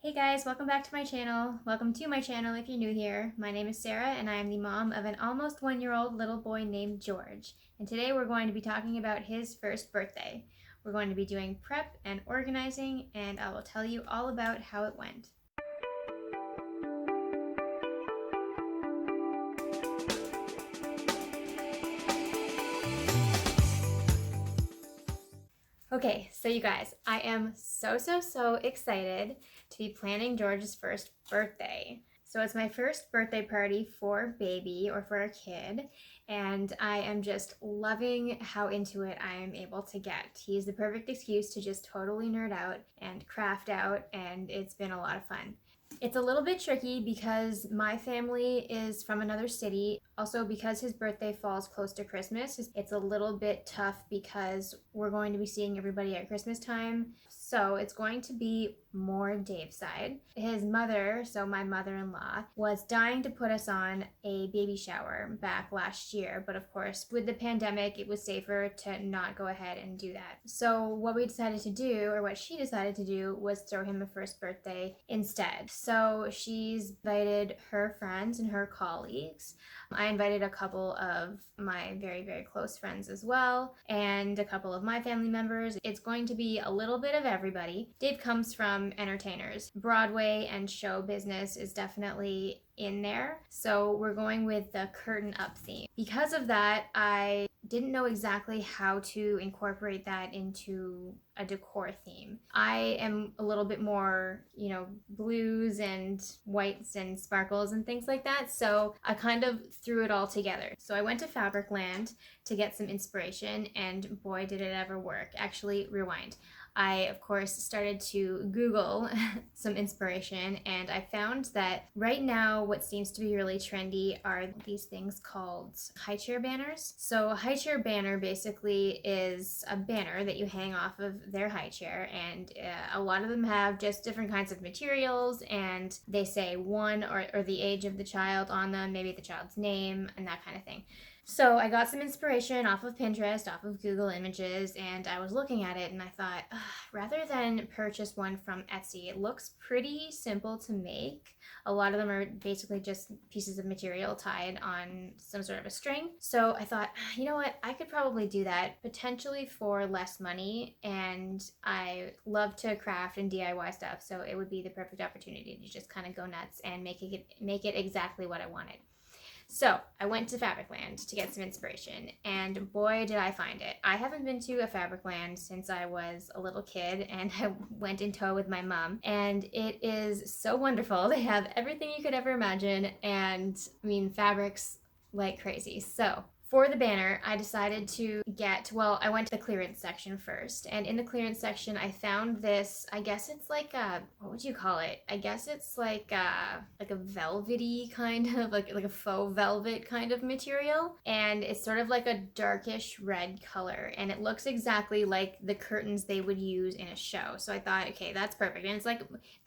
Hey guys, welcome back to my channel. Welcome to my channel if you're new here. My name is Sarah and I am the mom of an almost 1-year-old little boy named George. And today we're going to be talking about his first birthday. We're going to be doing prep and organizing, and I will tell you all about how it went. Okay, so you guys, I am so excited to be planning George's first birthday. So it's my first birthday party for baby or for a kid, and I am just loving how into it I am able to get. He's the perfect excuse to just totally nerd out and craft out, and it's been a lot of fun. It's a little bit tricky because my family is from another city. Also, because his birthday falls close to Christmas, it's a little bit tough because we're going to be seeing everybody at Christmas time. So it's going to be more Dave's side. His mother, so my mother-in-law, was dying to put us on a baby shower back last year. But of course, with the pandemic, it was safer to not go ahead and do that. So what we decided to do, or what she decided to do, was throw him a first birthday instead. So she's invited her friends and her colleagues. I invited a couple of my very close friends as well, and a couple of my family members. It's going to be a little bit of everybody. Dave comes from entertainers. Broadway and show business is definitely in there. So we're going with the curtain up theme. Because of that, I didn't know exactly how to incorporate that into a decor theme. I am a little bit more, blues and whites and sparkles and things like that. So I kind of threw it all together. So I went to Fabricland to get some inspiration, and boy, did it ever work. Actually, rewind. I, of course, started to Google some inspiration, and I found that right now what seems to be really trendy are these things called highchair banners. So a highchair banner basically is a banner that you hang off of their highchair, and a lot of them have just different kinds of materials, and they say one or the age of the child on them, maybe the child's name, and that kind of thing. So I got some inspiration off of Pinterest, off of Google Images, and I was looking at it and I thought, rather than purchase one from Etsy, it looks pretty simple to make. A lot of them are basically just pieces of material tied on some sort of a string. So I thought, you know what, I could probably do that potentially for less money, and I love to craft and DIY stuff, so it would be the perfect opportunity to just kind of go nuts and make it exactly what I wanted. So I went to Fabricland to get some inspiration, and boy did I find it. I haven't been to a Fabricland since I was a little kid, and I went in tow with my mom, and it is so wonderful. They have everything you could ever imagine, and I mean fabrics like crazy. So for the banner, I decided to I went to the clearance section first. And in the clearance section, I found this, I guess it's like what would you call it? I guess it's like a velvety kind of, like a faux velvet kind of material. And it's sort of like a darkish red color. And it looks exactly like the curtains they would use in a show. So I thought, okay, that's perfect. And it's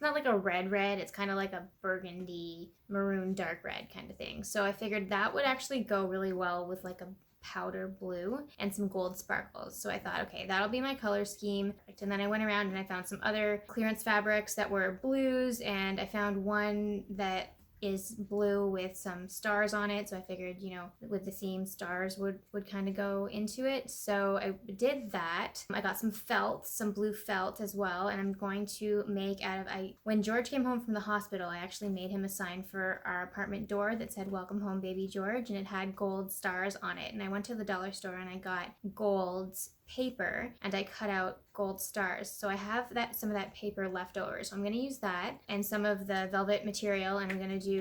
not like a red, it's kind of like a burgundy, maroon, dark red kind of thing. So I figured that would actually go really well with like a powder blue and some gold sparkles. So I thought, okay, that'll be my color scheme. And then I went around and I found some other clearance fabrics that were blues, and I found one that is blue with some stars on it. So I figured, with the theme, stars would kind of go into it. So I did that. I got some felt, some blue felt as well. And I'm going to make when George came home from the hospital, I actually made him a sign for our apartment door that said, "Welcome home, baby George." And it had gold stars on it. And I went to the dollar store and I got gold paper and I cut out gold stars. So I have some of that paper left over. So I'm going to use that and some of the velvet material, and I'm going to do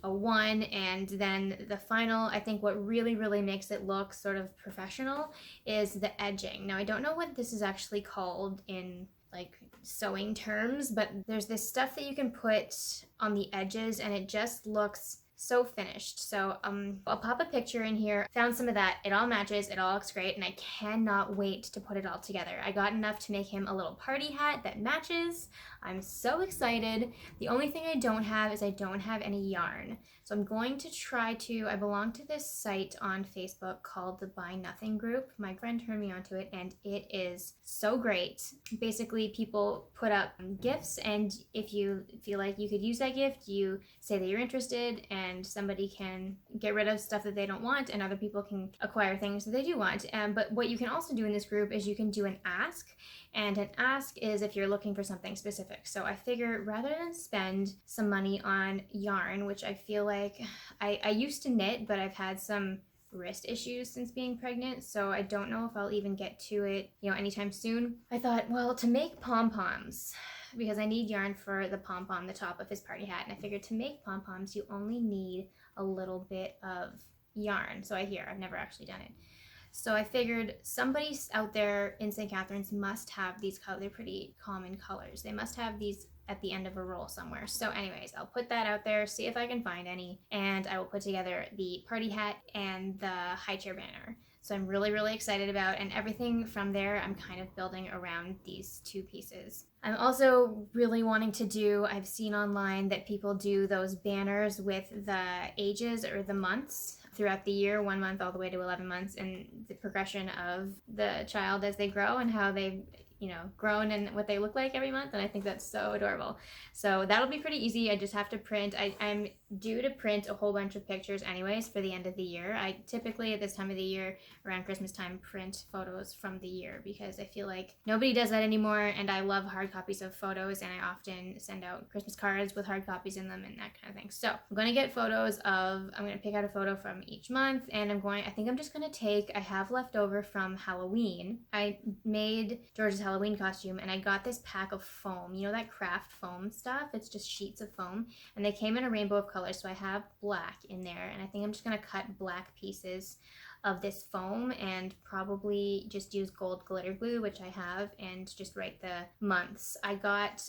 a one, and then the final, I think what really makes it look sort of professional is the edging. Now I don't know what this is actually called in like sewing terms, but there's this stuff that you can put on the edges and it just looks so finished. So I'll pop a picture in here. Found some of that. It all matches. It all looks great, and I cannot wait to put it all together. I got enough to make him a little party hat that matches. I'm so excited. The only thing I don't have is I don't have any yarn. So I'm going to try to, I belong to this site on Facebook called the Buy Nothing group. My friend turned me onto it, and it is so great. Basically, people put up gifts, and if you feel like you could use that gift, you say that you're interested, and somebody can get rid of stuff that they don't want, and other people can acquire things that they do want. But what you can also do in this group is you can do an ask, and an ask is if you're looking for something specific. So I figure rather than spend some money on yarn, which I feel like I used to knit, but I've had some wrist issues since being pregnant, so I don't know if I'll even get to it, anytime soon. I thought, well, to make pom-poms, because I need yarn for the pom-pom, the top of his party hat, and I figured to make pom-poms, you only need a little bit of yarn. So I've never actually done it. So I figured somebody out there in St. Catharines must have these colors. They're pretty common colors. They must have these at the end of a roll somewhere. So anyways, I'll put that out there, see if I can find any, and I will put together the party hat and the high chair banner. So I'm really, really excited about, and everything from there I'm kind of building around these two pieces. I'm also really wanting to do, I've seen online that people do those banners with the ages or the months throughout the year, 1 month all the way to 11 months, and the progression of the child as they grow and how they've grown and what they look like every month, and I think that's so adorable. So that'll be pretty easy. I just have to print. I'm due to print a whole bunch of pictures anyways for the end of the year. I typically at this time of the year, around Christmas time, print photos from the year because I feel like nobody does that anymore, and I love hard copies of photos, and I often send out Christmas cards with hard copies in them and that kind of thing. So I'm going to get I'm going to pick out a photo from each month, and I think I'm just going to I have leftover from Halloween. I made George's Halloween costume, and I got this pack of foam, that craft foam stuff. It's just sheets of foam, and they came in a rainbow of colors, so I have black in there, and I think I'm just going to cut black pieces of this foam and probably just use gold glitter glue, which I have, and just write the months. I got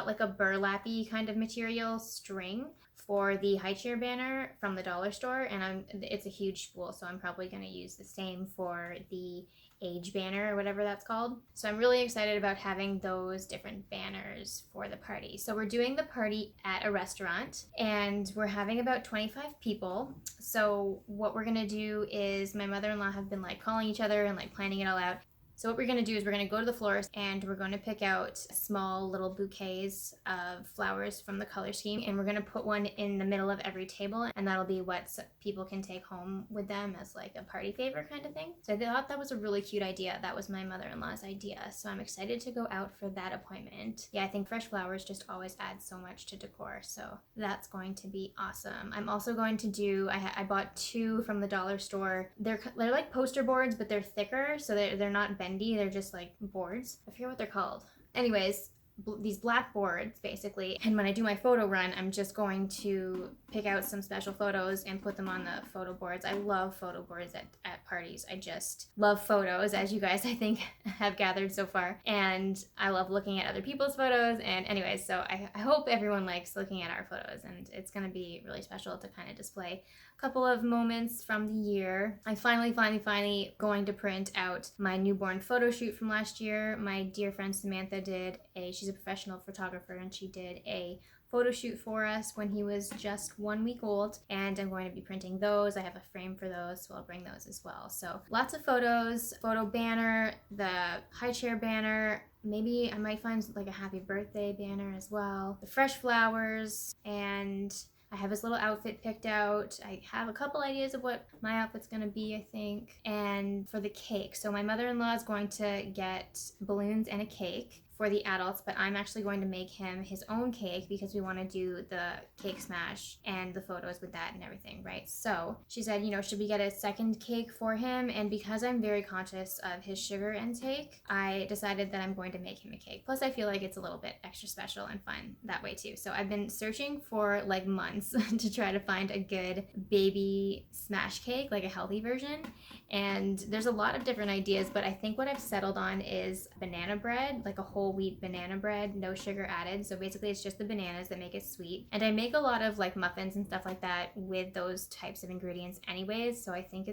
like a burlappy kind of material string for the high chair banner from the dollar store, and it's a huge spool, so I'm probably going to use the same for the age banner or whatever that's called. So I'm really excited about having those different banners for the party. So we're doing the party at a restaurant, and we're having about 25 people. So what we're gonna do is my mother-in-law have been calling each other and planning it all out. So what we're going to do is we're going to go to the florist, and we're going to pick out small little bouquets of flowers from the color scheme, and we're going to put one in the middle of every table, and that'll be what people can take home with them as a party favor kind of thing. So I thought that was a really cute idea. That was my mother-in-law's idea, so I'm excited to go out for that appointment. Yeah, I think fresh flowers just always add so much to decor, so that's going to be awesome. I'm also going to do, I bought 2 from the dollar store. They're like poster boards, but they're thicker, so they're not bendy. They're just boards. I forget what they're called. Anyways, these black boards basically, and when I do my photo run, I'm just going to pick out some special photos and put them on the photo boards. I love photo boards at parties. I just love photos, as you guys I think have gathered so far, and I love looking at other people's photos. And anyways, so I hope everyone likes looking at our photos, and it's going to be really special to kind of display a couple of moments from the year. I finally going to print out my newborn photo shoot from last year. My dear friend Samantha she's a professional photographer, and she did a photo shoot for us when he was just 1 week old, and I'm going to be printing those. I have a frame for those, so I'll bring those as well. So lots of photos, photo banner, the high chair banner, maybe I might find a happy birthday banner as well, the fresh flowers, and I have his little outfit picked out. I have a couple ideas of what my outfit's gonna be, I think. And for the cake, so my mother-in-law is going to get balloons and a cake for the adults, but I'm actually going to make him his own cake because we want to do the cake smash and the photos with that and everything, right? So she said, should we get a second cake for him? And because I'm very conscious of his sugar intake, I decided that I'm going to make him a cake. Plus I feel like it's a little bit extra special and fun that way too. So I've been searching for months to try to find a good baby smash cake, a healthy version. And there's a lot of different ideas, but I think what I've settled on is banana bread, a whole whole wheat banana bread, no sugar added. So basically it's just the bananas that make it sweet. And I make a lot of like muffins and stuff like that with those types of ingredients anyways. So I think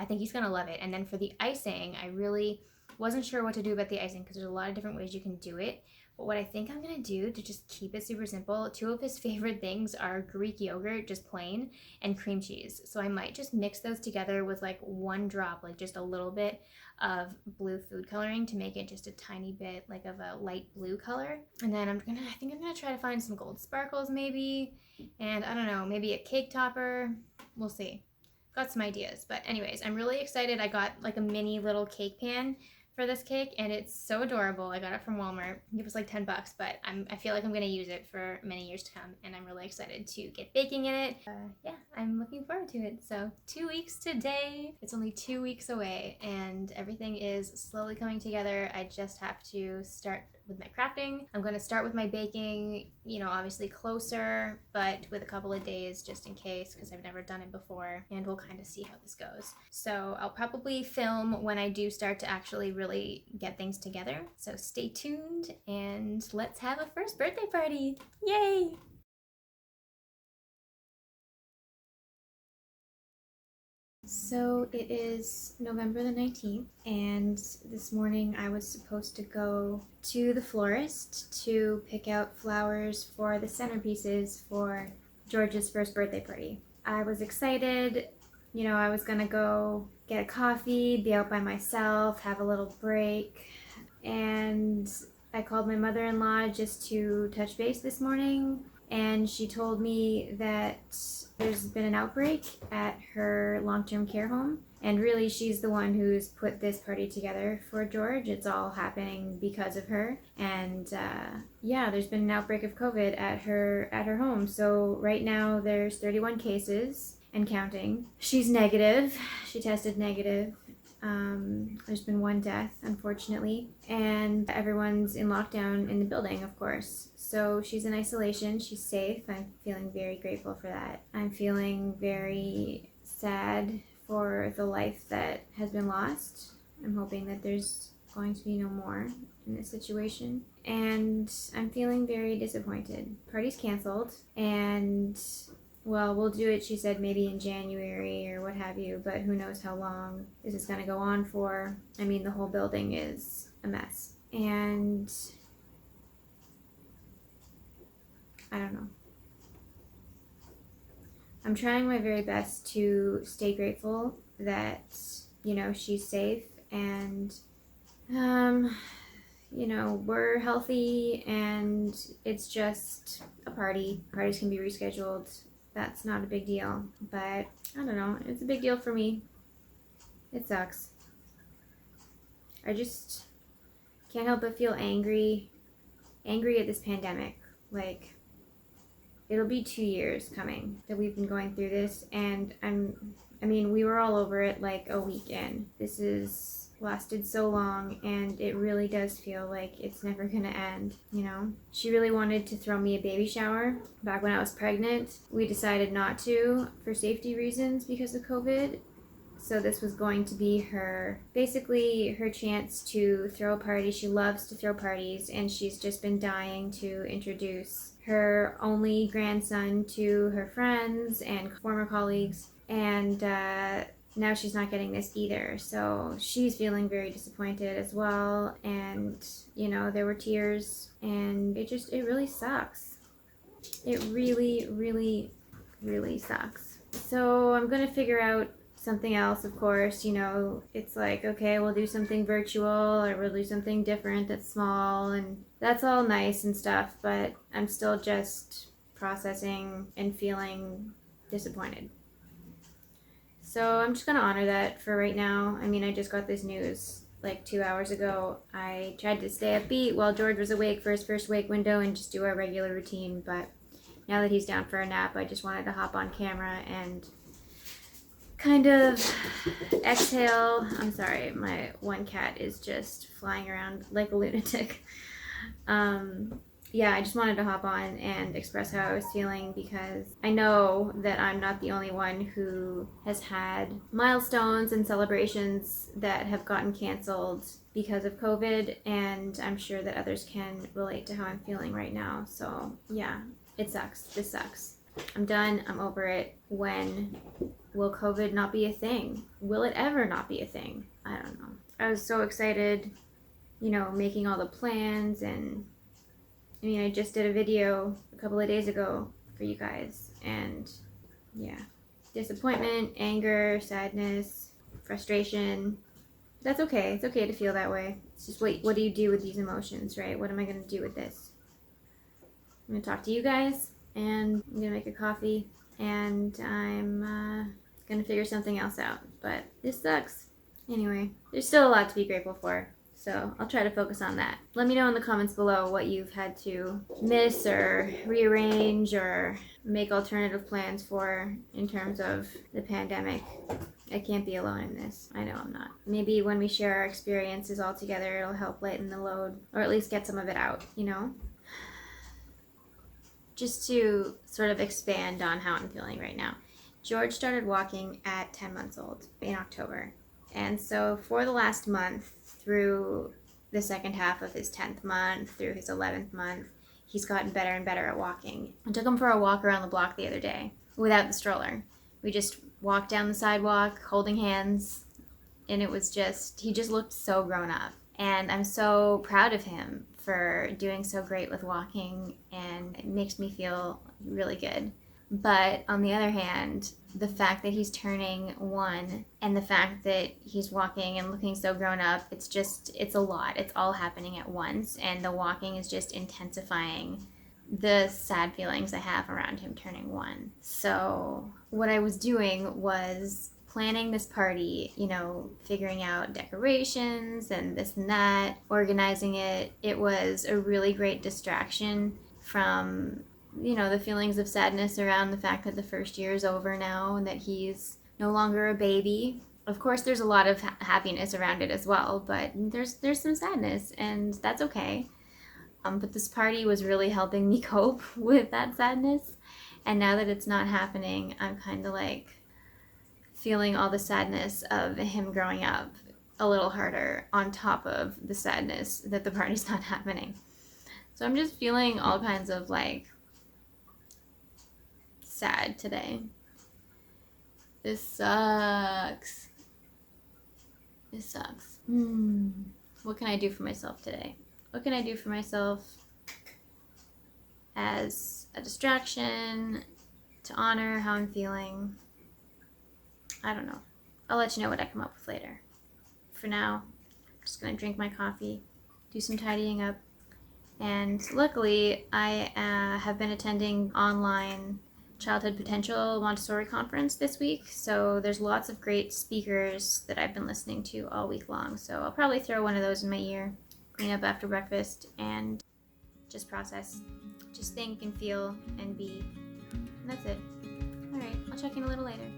he's gonna love it. And then for the icing, I really wasn't sure what to do about the icing because there's a lot of different ways you can do it. But what I think I'm gonna do to just keep it super simple, two of his favorite things are Greek yogurt, just plain, and cream cheese. So I might just mix those together with like one drop, like just a little bit of blue food coloring to make it just a tiny bit like of a light blue color. And then I think I'm gonna try to find some gold sparkles maybe, and I don't know, maybe a cake topper. We'll see. Got some ideas, but anyways, I'm really excited. I got like a mini little cake pan for this cake, and it's so adorable. I got it from Walmart. It was like $10, but I feel like I'm gonna use it for many years to come, and I'm really excited to get baking in it. Yeah, I'm looking forward to it. So 2 weeks today. It's only 2 weeks away, and everything is slowly coming together. I just have to start with my crafting. I'm gonna start with my baking, you know, obviously closer, but with a couple of days just in case, because I've never done it before, and we'll kind of see how this goes. So I'll probably film when I do start to actually really get things together. So stay tuned and let's have a first birthday party. Yay! So it is November the 19th, and this morning I was supposed to go to the florist to pick out flowers for the centerpieces for George's first birthday party. I was excited. You know, I was gonna go get a coffee, be out by myself, have a little break, and I called my mother-in-law just to touch base this morning, and she told me that there's been an outbreak at her long-term care home, and really she's the one who's put this party together for George. It's all happening because of her, and yeah, there's been an outbreak of COVID at her home. So right now there's 31 cases and counting. She's negative. She tested negative. There's been one death, unfortunately, and everyone's in lockdown in the building, of course. So she's in isolation. She's safe. I'm feeling very grateful for that. I'm feeling very sad for the life that has been lost. I'm hoping that there's going to be no more in this situation. And I'm feeling very disappointed. Party's canceled, and well, we'll do it, she said, maybe in January or what have you, but who knows how long this is going to go on for. I mean, the whole building is a mess. And I don't know. I'm trying my very best to stay grateful that, you know, she's safe and, you know, we're healthy and it's just a party. Parties can be rescheduled. That's not a big deal, but I don't know, it's a big deal for me. It sucks. I just can't help but feel angry at this pandemic. Like, it'll be 2 years coming that we've been going through this, and I mean, we were all over it like a week in. This is lasted so long, and it really does feel like it's never gonna end, you know? She really wanted to throw me a baby shower back when I was pregnant. We decided not to for safety reasons because of COVID. So this was going to be basically her chance to throw a party. She loves to throw parties, and she's just been dying to introduce her only grandson to her friends and former colleagues, and now she's not getting this either. So she's feeling very disappointed as well, and you know, there were tears, and it really sucks. It really, really, really sucks. So I'm gonna figure out something else, of course. You know, it's like, okay, we'll do something virtual, or we'll do something different that's small, and that's all nice and stuff, but I'm still just processing and feeling disappointed. So I'm just gonna honor that for right now. I mean, I just got this news like 2 hours ago. I tried to stay upbeat while George was awake for his first wake window and just do our regular routine, but now that he's down for a nap, I just wanted to hop on camera and kind of exhale. I'm sorry, my one cat is just flying around like a lunatic. yeah, I just wanted to hop on and express how I was feeling, because I know that I'm not the only one who has had milestones and celebrations that have gotten canceled because of COVID, and I'm sure that others can relate to how I'm feeling right now. So yeah, it sucks. This sucks. I'm done. I'm over it. When will COVID not be a thing? Will it ever not be a thing? I don't know. I was so excited, you know, making all the plans, and I mean, I just did a video a couple of days ago for you guys, and yeah, disappointment, anger, sadness, frustration. That's okay. It's okay to feel that way. It's just, what do you do with these emotions, right? What am I going to do with this? I'm going to talk to you guys, and I'm going to make a coffee, and I'm going to figure something else out. But this sucks. Anyway, there's still a lot to be grateful for. So I'll try to focus on that. Let me know in the comments below what you've had to miss or rearrange or make alternative plans for in terms of the pandemic. I can't be alone in this. I know I'm not. Maybe when we share our experiences all together, it'll help lighten the load, or at least get some of it out, you know? Just to sort of expand on how I'm feeling right now. George started walking at 10 months old in October. And so for the last month, through the second half of his 10th month, through his 11th month, he's gotten better and better at walking. I took him for a walk around the block the other day without the stroller. We just walked down the sidewalk holding hands, and it was just, he just looked so grown up. And I'm so proud of him for doing so great with walking, and it makes me feel really good. But on the other hand, the fact that he's turning 1 and the fact that he's walking and looking so grown up, it's a lot. It's all happening at once, and the walking is just intensifying the sad feelings I have around him turning 1. So what I was doing was planning this party, you know, figuring out decorations and this and that, organizing it. It was a really great distraction from, you know, the feelings of sadness around the fact that the first year is over now and that he's no longer a baby. Of course, there's a lot of happiness around it as well, but there's some sadness, and that's okay. But this party was really helping me cope with that sadness, and now that it's not happening, I'm kind of like feeling all the sadness of him growing up a little harder on top of the sadness that the party's not happening. So I'm just feeling all kinds of like sad today. This sucks. This sucks. What can I do for myself today? What can I do for myself as a distraction to honor how I'm feeling? I don't know. I'll let you know what I come up with later. For now, I'm just gonna drink my coffee, do some tidying up, and luckily I have been attending online Childhood Potential Montessori conference this week, so there's lots of great speakers that I've been listening to all week long, so I'll probably throw one of those in my ear, clean up after breakfast, and just process, just think and feel and be, and that's it. Alright, I'll check in a little later.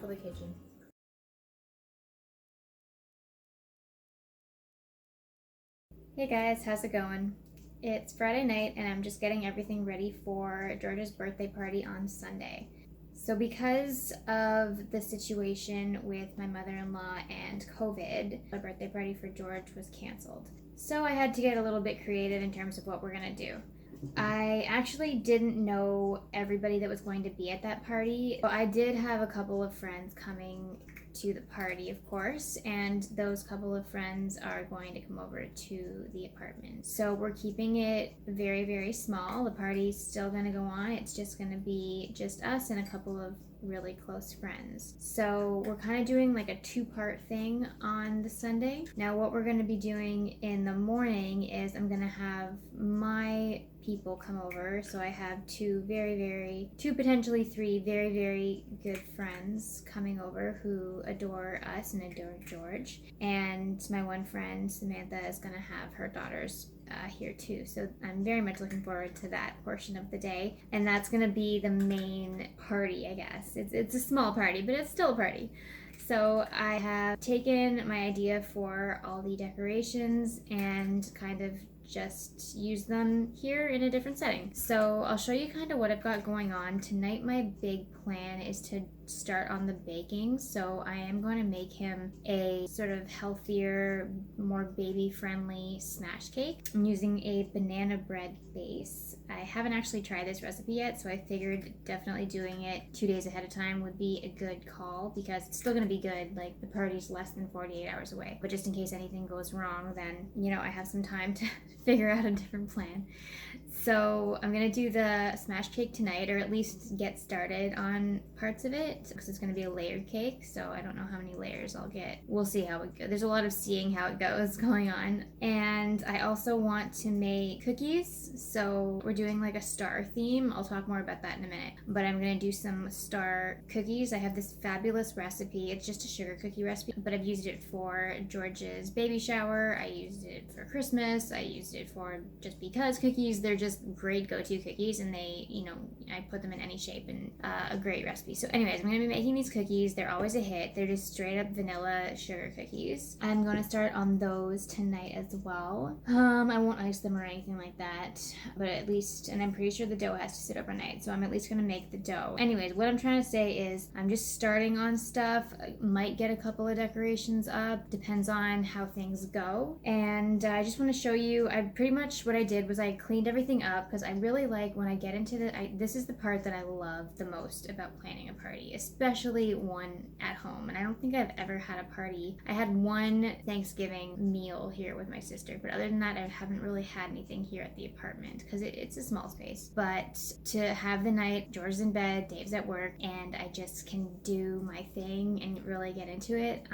The kitchen. Hey guys, how's it going? It's Friday night and I'm just getting everything ready for George's birthday party on Sunday. So because of the situation with my mother-in-law and COVID, the birthday party for George was canceled. So I had to get a little bit creative in terms of what we're gonna do. I actually didn't know everybody that was going to be at that party. I did have a couple of friends coming to the party, of course, and those couple of friends are going to come over to the apartment. So we're keeping it very, very small. The party's still going to go on. It's just going to be just us and a couple of really close friends. So we're kind of doing like a two-part thing on the Sunday. Now what we're going to be doing in the morning is I'm going to have my people come over. So I have two potentially three very, very good friends coming over who adore us and adore George. And my one friend, Samantha, is going to have her daughters here too. So I'm very much looking forward to that portion of the day. And that's going to be the main party, I guess. It's a small party, but it's still a party. So I have taken my idea for all the decorations and kind of just use them here in a different setting. So I'll show you kind of what I've got going on. Tonight my big plan is to start on the baking. So I am going to make him a sort of healthier, more baby friendly smash cake. I'm using a banana bread base. I haven't actually tried this recipe yet, so I figured definitely doing it 2 days ahead of time would be a good call because it's still going to be good. Like the party's less than 48 hours away. But just in case anything goes wrong, then, you know, I have some time to figure out a different plan. So I'm gonna do the smash cake tonight, or at least get started on parts of it, because it's gonna be a layered cake, so I don't know how many layers I'll get. We'll see how it goes. There's a lot of seeing how it goes going on. And I also want to make cookies, so we're doing like a star theme. I'll talk more about that in a minute, but I'm gonna do some star cookies. I have this fabulous recipe. It's just a sugar cookie recipe, but I've used it for George's baby shower. I used it for Christmas. I used it for just because cookies. They're just great go-to cookies, and they, you know, I put them in any shape, and a great recipe. So anyways, I'm going to be making these cookies. They're always a hit. They're just straight up vanilla sugar cookies. I'm going to start on those tonight as well. I won't ice them or anything like that, but at least, and I'm pretty sure the dough has to sit overnight, so I'm at least going to make the dough. Anyways, what I'm trying to say is I'm just starting on stuff. I might get a couple of decorations up, depends on how things go. And I just want to show you, what I did was I cleaned everything up, because I really like when I get into this is the part that I love the most about planning a party, especially one at home. And I don't think I've ever had a party. I had one Thanksgiving meal here with my sister, but other than that, I haven't really had anything here at the apartment because it's a small space. But to have the night, George is in bed, Dave's at work, and I just can do my thing and really get into it.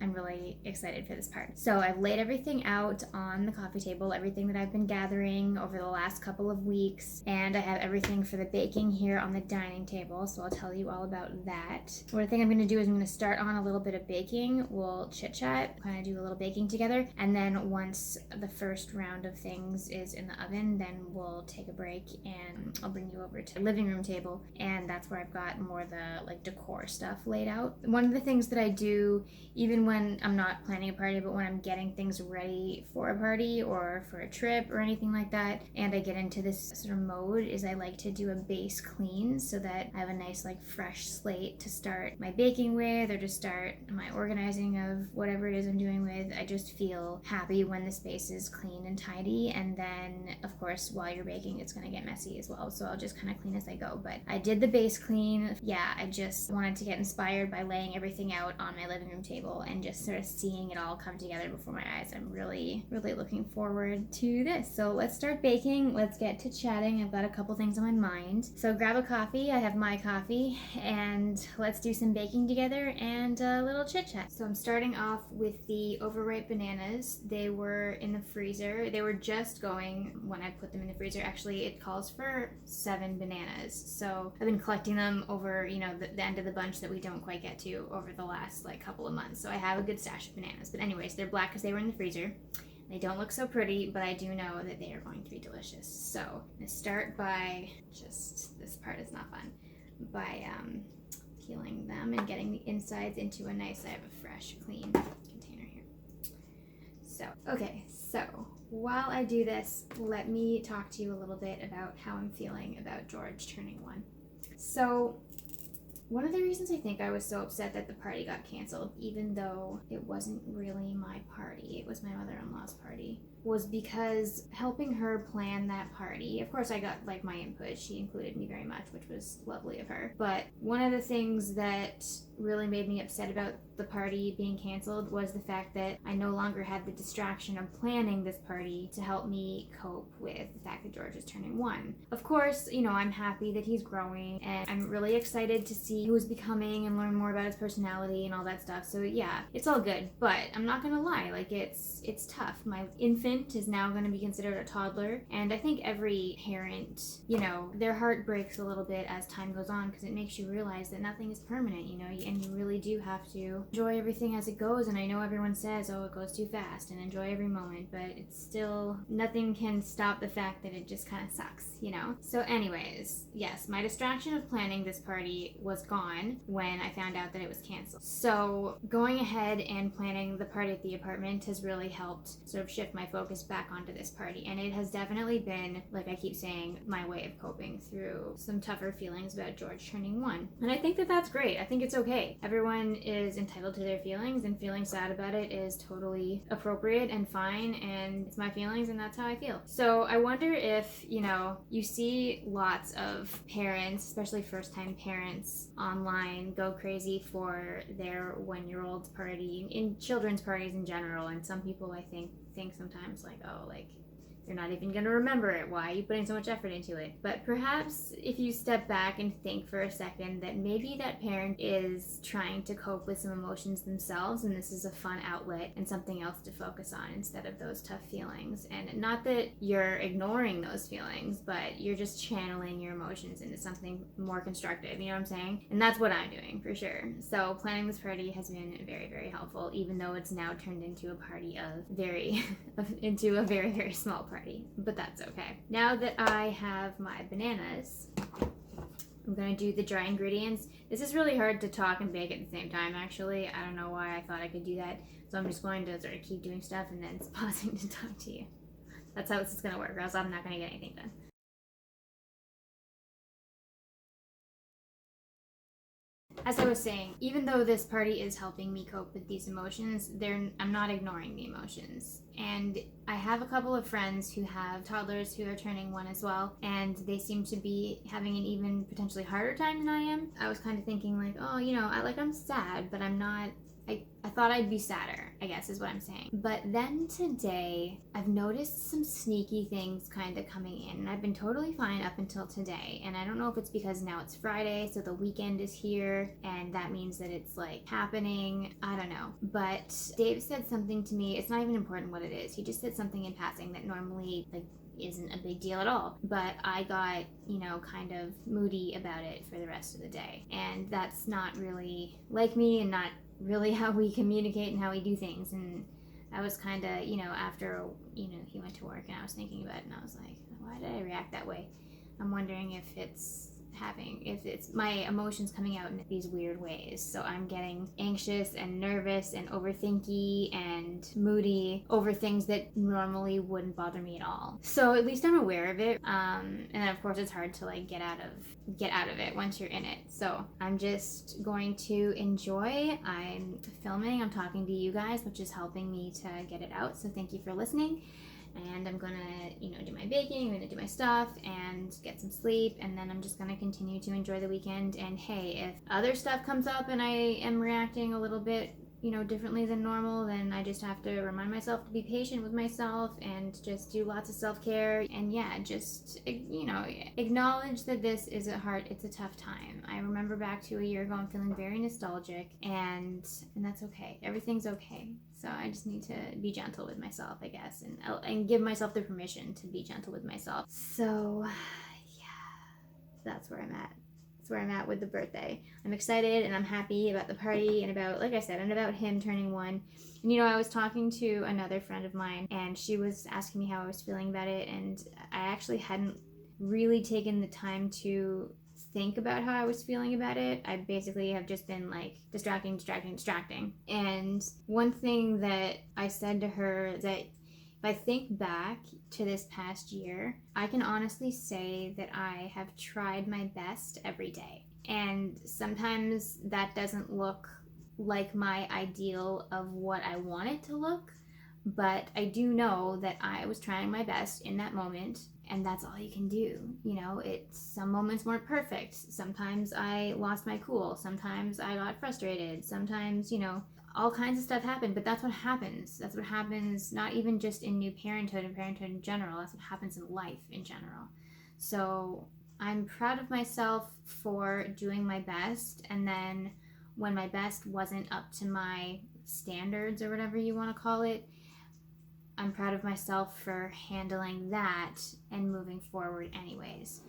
I'm really excited for this part. So I've laid everything out on the coffee table, everything that I've been gathering over the last couple of weeks, and I have everything for the baking here on the dining table, so I'll tell you all about that. What I think I'm going to do is I'm going to start on a little bit of baking. We'll chit chat, kind of do a little baking together, and then once the first round of things is in the oven, then we'll take a break and I'll bring you over to the living room table, and that's where I've got more of the like decor stuff laid out. One of the things that I do, even when I'm not planning a party, but when I'm getting things ready for a party or for a trip or anything like that, and I get into this sort of mode, is I like to do a base clean so that I have a nice like fresh slate to start my baking with, or to start my organizing of whatever it is I'm doing with. I just feel happy when the space is clean and tidy, and then of course while you're baking it's gonna get messy as well, so I'll just kind of clean as I go. But I did the base clean. Yeah, I just wanted to get inspired by laying everything out on my living room table and just sort of seeing it all come together before my eyes. I'm really looking forward to this. So let's start baking. Let's get to chatting. I've got a couple things on my mind. So grab a coffee. I have my coffee, and let's do some baking together and a little chit chat. So I'm starting off with the overripe bananas. They were in the freezer. They were just going when I put them in the freezer. Actually, it calls for 7 bananas. So I've been collecting them over, you know, the end of the bunch that we don't quite get to over the last like couple of months. So I have a good stash of bananas. But anyways, they're black because they were in the freezer. They don't look so pretty, but I do know that they are going to be delicious. So I'm gonna start by this part is not fun, by peeling them and getting the insides into a nice, I have a fresh, clean container here. So, okay, so while I do this, let me talk to you a little bit about how I'm feeling about George turning 1. So one of the reasons I think I was so upset that the party got canceled, even though it wasn't really my party, it was my mother-in-law's party, was because helping her plan that party, of course I got like my input, she included me very much, which was lovely of her, but one of the things that really made me upset about the party being canceled was the fact that I no longer had the distraction of planning this party to help me cope with the fact that George is turning 1. Of course, you know, I'm happy that he's growing, and I'm really excited to see who he's becoming and learn more about his personality and all that stuff, so yeah, it's all good, but I'm not gonna lie, like it's tough. My infant is now going to be considered a toddler, and I think every parent, you know, their heart breaks a little bit as time goes on, because it makes you realize that nothing is permanent, you know, and you really do have to enjoy everything as it goes. And I know everyone says, oh, it goes too fast, and enjoy every moment, but it's still, nothing can stop the fact that it just kind of sucks, you know. So anyways, yes, my distraction of planning this party was gone when I found out that it was canceled. So going ahead and planning the party at the apartment has really helped sort of shift my focus back onto this party, and it has definitely been, like I keep saying, my way of coping through some tougher feelings about George turning 1. And I think that that's great. I think it's okay. Everyone is entitled to their feelings, and feeling sad about it is totally appropriate and fine, and it's my feelings and that's how I feel. So I wonder if, you know, you see lots of parents, especially first-time parents online, go crazy for their 1-year-old's party, in children's parties in general, and some people I think sometimes like, oh, like they're not even going to remember it. Why are you putting so much effort into it? But perhaps if you step back and think for a second that maybe that parent is trying to cope with some emotions themselves, and this is a fun outlet and something else to focus on instead of those tough feelings. And not that you're ignoring those feelings, but you're just channeling your emotions into something more constructive, you know what I'm saying? And that's what I'm doing for sure. So planning this party has been very, very helpful, even though it's now turned into a party of into a very, very small party. But that's okay. Now that I have my bananas, I'm gonna do the dry ingredients. This is really hard to talk and bake at the same time, actually. I don't know why I thought I could do that. So I'm just going to sort of keep doing stuff and then pausing to talk to you. That's how this is gonna work, or else I'm not gonna get anything done. As I was saying, even though this party is helping me cope with these emotions, I'm not ignoring the emotions. And I have a couple of friends who have toddlers who are turning 1 as well, and they seem to be having an even potentially harder time than I am. I was kind of thinking like, oh, you know, I'm sad, but I'm not. I thought I'd be sadder, I guess is what I'm saying. But then today, I've noticed some sneaky things kind of coming in, and I've been totally fine up until today. And I don't know if it's because now it's Friday, so the weekend is here, and that means that it's like happening. I don't know. But Dave said something to me. It's not even important what it is. He just said something in passing that normally like isn't a big deal at all. But I got, you know, kind of moody about it for the rest of the day. And that's not really like me, and not really how we communicate and how we do things. And I was kind of, you know, after, you know, he went to work, and I was thinking about it, and I was like, why did I react that way? I'm wondering if it's my emotions coming out in these weird ways. So I'm getting anxious and nervous and overthinky and moody over things that normally wouldn't bother me at all. So at least I'm aware of it. And then of course it's hard to like get out of it once you're in it. So I'm just going to enjoy. I'm filming, I'm talking to you guys, which is helping me to get it out. So thank you for listening. And I'm gonna, you know, do my baking, I'm gonna do my stuff and get some sleep, and then I'm just gonna continue to enjoy the weekend. And hey, if other stuff comes up and I am reacting a little bit, you know, differently than normal, then I just have to remind myself to be patient with myself and just do lots of self-care. And yeah, just, you know, acknowledge that this is it's a tough time. I remember back to a year ago, I'm feeling very nostalgic, and that's okay. Everything's okay. So I just need to be gentle with myself, I guess, and give myself the permission to be gentle with myself. So yeah, that's where I'm at. That's where I'm at with the birthday. I'm excited and I'm happy about the party and about, like I said, and about him turning 1. And you know, I was talking to another friend of mine, and she was asking me how I was feeling about it, and I actually hadn't really taken the time to think about how I was feeling about it. I basically have just been like distracting. And one thing that I said to her is that if I think back to this past year, I can honestly say that I have tried my best every day. And sometimes that doesn't look like my ideal of what I want it to look, but I do know that I was trying my best in that moment, and that's all you can do. You know, some moments weren't perfect. Sometimes I lost my cool. Sometimes I got frustrated. Sometimes, you know, all kinds of stuff happened, but that's what happens. That's what happens, not even just in new parenthood and parenthood in general. That's what happens in life in general. So I'm proud of myself for doing my best, and then when my best wasn't up to my standards or whatever you want to call it, I'm proud of myself for handling that and moving forward anyways.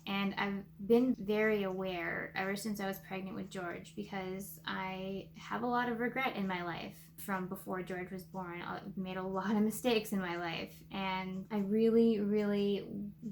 And I've been very aware ever since I was pregnant with George, because I have a lot of regret in my life from before George was born. I've made a lot of mistakes in my life, and I really, really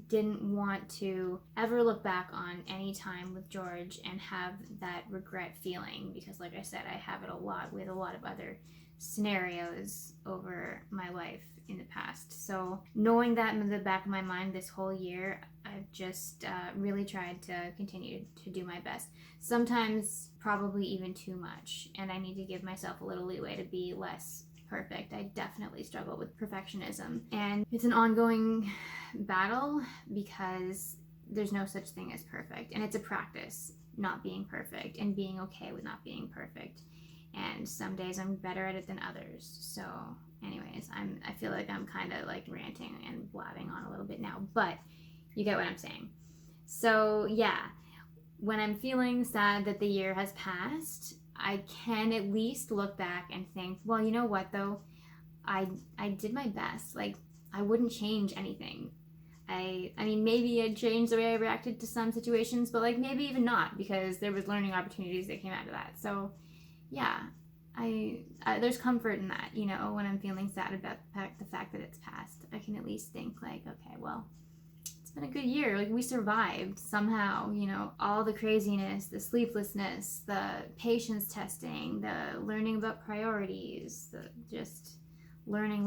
didn't want to ever look back on any time with George and have that regret feeling, because like I said, I have it a lot with a lot of other scenarios over my life in the past. So knowing that in the back of my mind this whole year, I've just really tried to continue to do my best. Sometimes probably even too much, and I need to give myself a little leeway to be less perfect. I definitely struggle with perfectionism, and it's an ongoing battle because there's no such thing as perfect, and it's a practice not being perfect and being okay with not being perfect. And some days I'm better at it than others. So anyways, I feel like I'm kind of like ranting and blabbing on a little bit now, but you get what I'm saying. So yeah, when I'm feeling sad that the year has passed, I can at least look back and think, well, you know what though? I did my best. Like, I wouldn't change anything. I mean, maybe I'd change the way I reacted to some situations, but like maybe even not, because there was learning opportunities that came out of that. So yeah, I there's comfort in that, you know. When I'm feeling sad about the fact that it's passed, I can at least think like, okay, well, it's been a good year. Like, we survived somehow, you know. All the craziness, the sleeplessness, the patience testing, the learning about priorities, the just learning.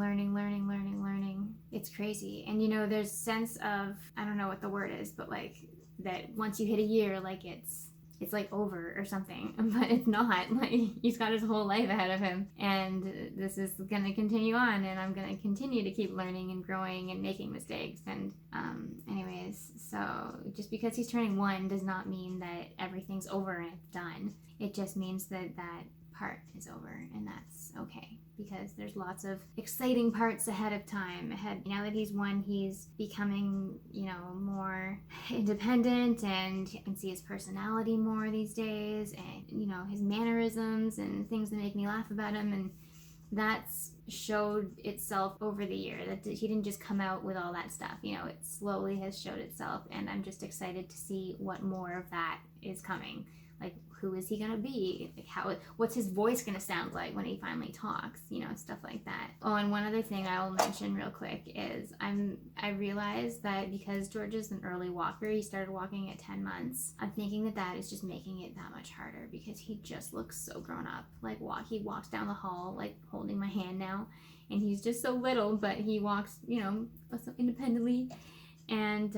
It's crazy. And you know, there's sense of, I don't know what the word is, but like that once you hit a year, like it's like over or something, but it's not. Like, he's got his whole life ahead of him, and this is going to continue on, and I'm going to continue to keep learning and growing and making mistakes. And anyways, so just because he's turning 1 does not mean that everything's over and it's done. It just means that that part is over, and that's okay, because there's lots of exciting parts ahead. Now that he's 1, he's becoming, you know, more independent, and you can see his personality more these days, and you know, his mannerisms and things that make me laugh about him. And that's showed itself over the year, that he didn't just come out with all that stuff, you know. It slowly has showed itself, and I'm just excited to see what more of that is coming. Like, who is he gonna be? Like, what's his voice gonna sound like when he finally talks? You know, stuff like that. Oh, and one other thing I will mention real quick is I realized that because George is an early walker, he started walking at 10 months. I'm thinking that is just making it that much harder, because he just looks so grown up. Like, he walks down the hall like holding my hand now, and he's just so little, but he walks, you know, so independently, and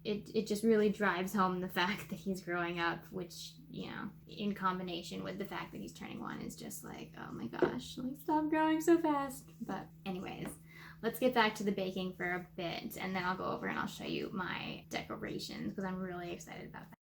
it just really drives home the fact that he's growing up, which, you know, in combination with the fact that he's turning 1 is just like, oh my gosh, like, stop growing so fast. But anyways, let's get back to the baking for a bit, and then I'll go over and I'll show you my decorations, because I'm really excited about that.